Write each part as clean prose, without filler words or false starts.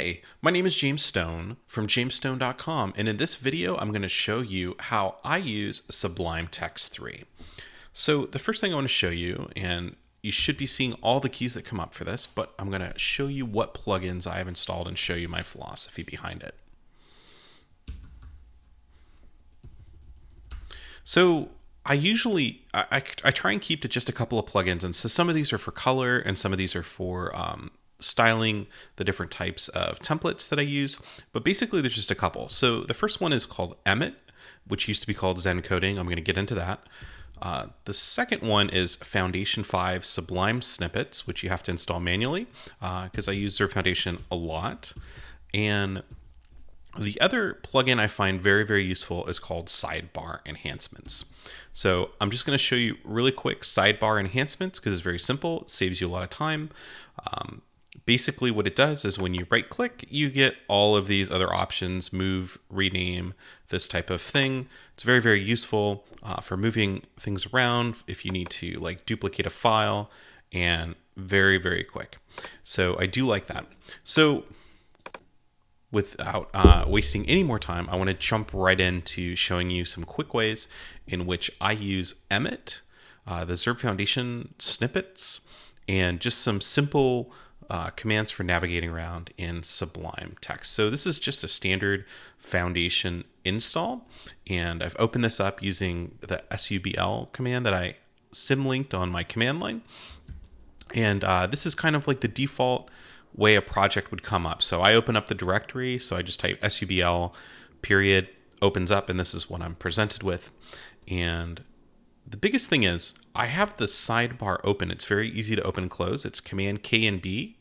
Hi, my name is James Stone from jamesstone.com, and in this video I'm going to show you how I use Sublime Text 3. So the first thing I want to show you, and you should be seeing all the keys that come up for this, but I'm going to show you what plugins I have installed and show you my philosophy behind it. So I usually, I try and keep to just a couple of plugins, and so some of these are for color and some of these are for styling the different types of templates that I use, but basically there's just a couple. So the first one is called Emmet, which used to be called Zen Coding. I'm going to get into that. The second one is Foundation 5 Sublime Snippets, which you have to install manually because I use ZURB Foundation a lot. And the other plugin I find very, very useful is called Sidebar Enhancements. So I'm just going to show you really quick Sidebar Enhancements because it's very simple. It saves you a lot of time. Basically what it does is when you right click, you get all of these other options, move, rename, this type of thing. It's very, very useful for moving things around if you need to like duplicate a file, and very, very quick. So I do like that. So without wasting any more time, I want to jump right into showing you some quick ways in which I use Emmet, the ZURB Foundation snippets, and just some simple commands for navigating around in Sublime Text. So this is just a standard Foundation install, and I've opened this up using the subl command that I symlinked on my command line. And this is kind of like the default way a project would come up. So I open up the directory, so I just type subl period, opens up, and this is what I'm presented with. And the biggest thing is I have the sidebar open. It's very easy to open and close. It's Command K and B,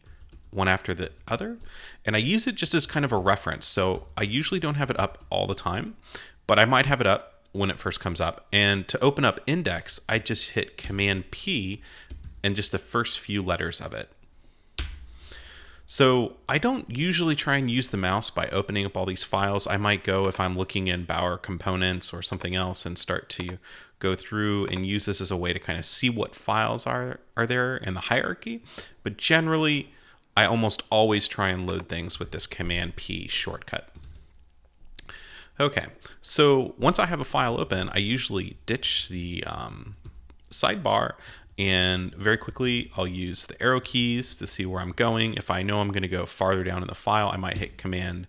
one after the other. And I use it just as kind of a reference. So I usually don't have it up all the time, but I might have it up when it first comes up. And to open up index, I just hit Command P and just the first few letters of it. So I don't usually try and use the mouse by opening up all these files. I might go, if I'm looking in Bower components or something else, and start to go through and use this as a way to kind of see what files are there in the hierarchy. But generally, I almost always try and load things with this Command P shortcut. Okay, so once I have a file open, I usually ditch the sidebar, and very quickly I'll use the arrow keys to see where I'm going. If I know I'm going to go farther down in the file, I might hit Command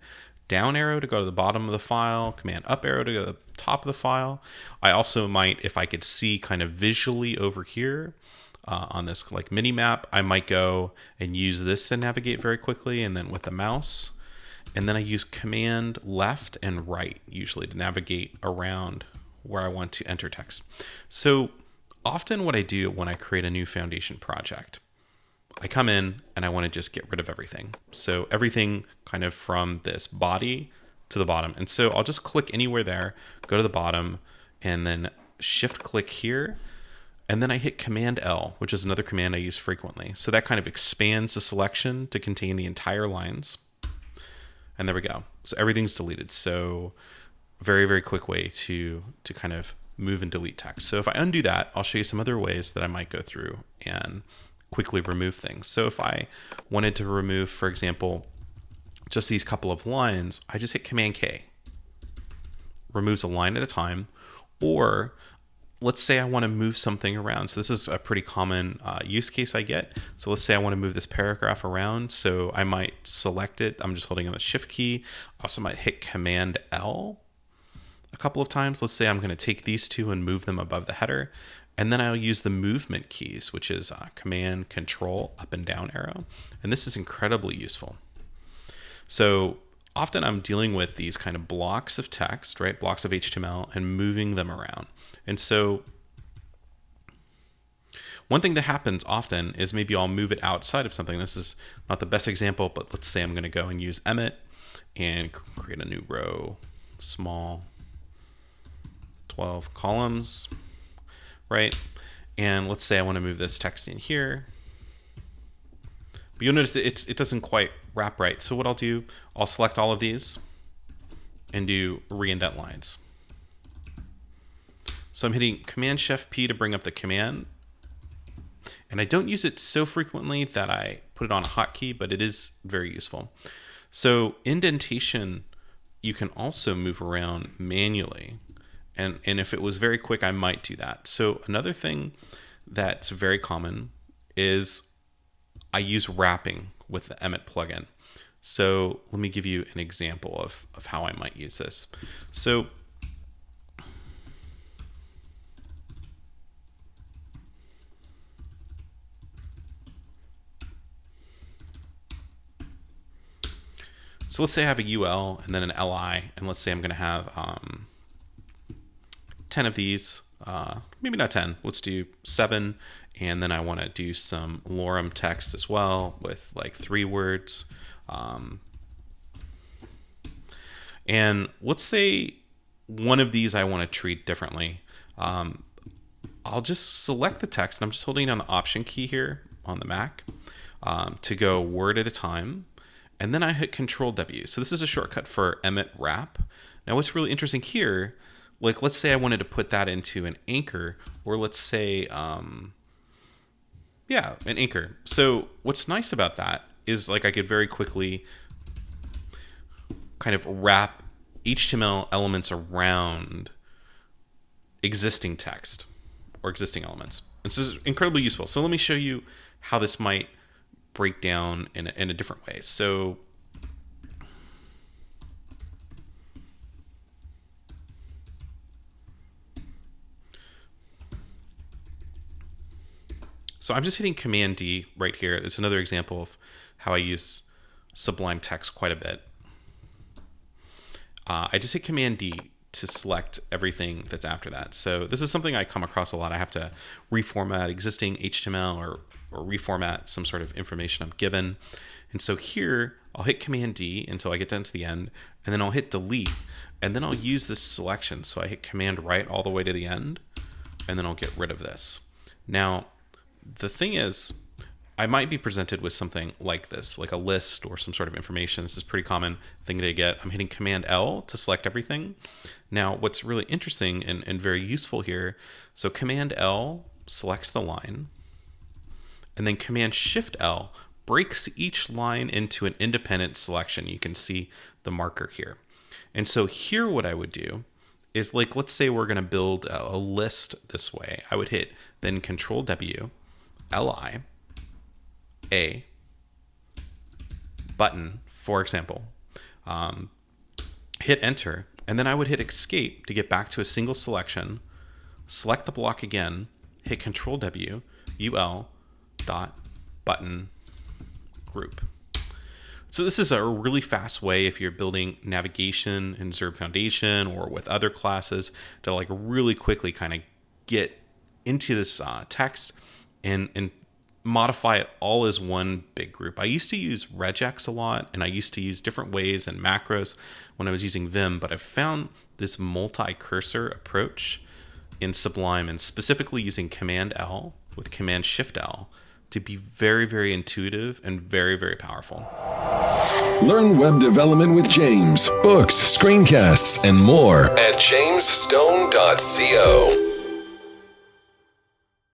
down arrow to go to the bottom of the file, Command up arrow to go to the top of the file. I also might, if I could see kind of visually over here on this like mini map, I might go and use this to navigate very quickly, and then with the mouse. And then I use Command left and right usually to navigate around where I want to enter text. So often what I do when I create a new Foundation project, I come in and I want to just get rid of everything. So everything kind of from this body to the bottom. And so I'll just click anywhere there, go to the bottom, and then shift click here. And then I hit Command L, which is another command I use frequently. So that kind of expands the selection to contain the entire lines. And there we go. So everything's deleted. So very, very quick way to kind of move and delete text. So if I undo that, I'll show you some other ways that I might go through and quickly remove things. So if I wanted to remove, for example, just these couple of lines, I just hit Command K. Removes a line at a time. Or let's say I want to move something around. So this is a pretty common use case I get. So let's say I want to move this paragraph around. So I might select it. I'm just holding on the Shift key. Also might hit Command L a couple of times. Let's say I'm going to take these two and move them above the header. And then I'll use the movement keys, which is Command, Control, up and down arrow. And this is incredibly useful. So often I'm dealing with these kind of blocks of text, right? Blocks of HTML, and moving them around. And so one thing that happens often is maybe I'll move it outside of something. This is not the best example, but let's say I'm going to go and use Emmet and create a new row, small, 12 columns, right? And let's say I want to move this text in here. But you'll notice it doesn't quite wrap right. So what I'll do, I'll select all of these and do re-indent lines. So I'm hitting Command Shift P to bring up the command. And I don't use it so frequently that I put it on a hotkey, but it is very useful. So indentation, you can also move around manually. And if it was very quick, I might do that. So another thing that's very common is I use wrapping with the Emmet plugin. So let me give you an example of how I might use this. So let's say I have a UL and then an LI, and let's say I'm going to have 10 of these, maybe not 10, let's do 7, and then I want to do some lorem text as well with like 3 words. And let's say one of these I want to treat differently. I'll just select the text, and I'm just holding down the Option key here on the Mac to go word at a time. And then I hit Control W. So this is a shortcut for Emmet Wrap. Now what's really interesting here, like let's say I wanted to put that into an anchor, or let's say, an anchor. So what's nice about that is like I could very quickly kind of wrap HTML elements around existing text or existing elements. This is incredibly useful. So let me show you how this might break down in a different way. So I'm just hitting Command D right here. It's another example of how I use Sublime Text quite a bit. I just hit Command D to select everything that's after that. So this is something I come across a lot. I have to reformat existing HTML or reformat some sort of information I'm given. And so here I'll hit Command D until I get down to the end, and then I'll hit delete, and then I'll use this selection. So I hit Command right all the way to the end, and then I'll get rid of this. Now, the thing is, I might be presented with something like this, like a list or some sort of information. This is a pretty common thing to get. I'm hitting Command L to select everything. Now, what's really interesting and very useful here, so Command L selects the line, and then Command Shift L breaks each line into an independent selection. You can see the marker here. And so here what I would do is, like, let's say we're going to build a list this way. I would hit then Control W, LI, A, button, for example, hit enter, and then I would hit escape to get back to a single selection, select the block again, hit Control W, UL, dot, button, group. So this is a really fast way if you're building navigation in ZURB Foundation or with other classes to like really quickly kind of get into this text and modify it all as one big group. I used to use regex a lot, and I used to use different ways and macros when I was using Vim, but I've found this multi-cursor approach in Sublime, and specifically using Command L with Command Shift L, to be very, very intuitive and very, very powerful. Learn web development with James, books, screencasts, and more at jamesstone.co.